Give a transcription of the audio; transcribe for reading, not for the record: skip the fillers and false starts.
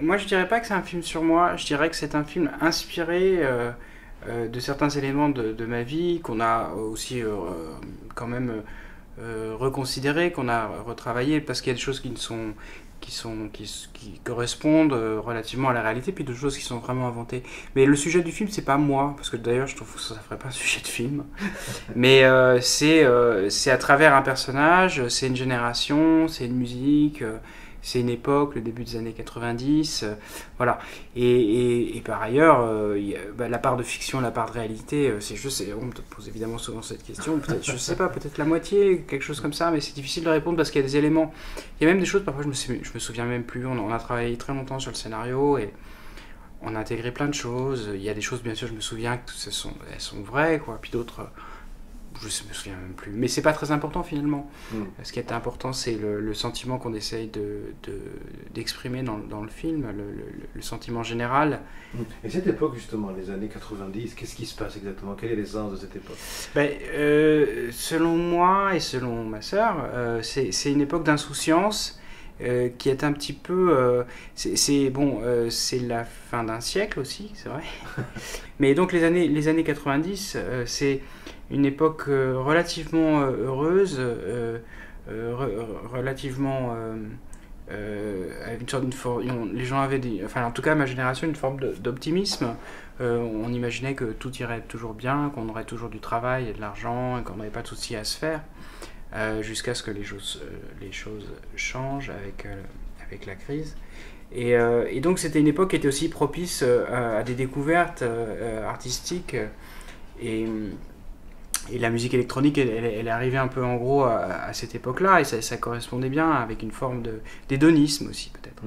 Moi, je dirais pas que c'est un film sur moi, je dirais que c'est un film inspiré de certains éléments de ma vie qu'on a aussi quand même reconsidéré, qu'on a retravaillé, parce qu'il y a des choses qui correspondent relativement à la réalité, puis d'autres choses qui sont vraiment inventées. Mais le sujet du film, c'est pas moi, parce que d'ailleurs, je trouve que ça ferait pas un sujet de film. Mais c'est à travers un personnage, c'est une génération, c'est une musique. C'est une époque, le début des années 90, voilà. Et par ailleurs, la part de fiction, la part de réalité, c'est juste, on me pose évidemment souvent cette question, peut-être, je sais pas, peut-être la moitié, quelque chose comme ça, mais c'est difficile de répondre parce qu'il y a des éléments, il y a même des choses, parfois je me souviens même plus, on a travaillé très longtemps sur le scénario et on a intégré plein de choses, il y a des choses, bien sûr, je me souviens que elles sont vraies, quoi, puis d'autres... Je me souviens même plus. Mais c'est pas très important finalement. Ce qui est important, c'est le sentiment qu'on essaye d'exprimer dans le film, le sentiment général. Et cette époque, justement, les années 90, qu'est-ce qui se passe exactement? Quelle est l'essence de cette époque? Selon moi et selon ma sœur, c'est une époque d'insouciance qui est un petit peu... c'est la fin d'un siècle aussi, c'est vrai. Mais donc les années 90, c'est une époque relativement heureuse, relativement... avec une sorte les gens avaient enfin en tout cas ma génération, une forme d'optimisme. On imaginait que tout irait toujours bien, qu'on aurait toujours du travail et de l'argent, et qu'on n'avait pas de soucis à se faire, jusqu'à ce que les choses changent avec la crise. Et donc c'était une époque qui était aussi propice à des découvertes artistiques et la musique électronique, elle est arrivée un peu en gros à cette époque-là, et ça correspondait bien avec une forme d'hédonisme aussi peut-être.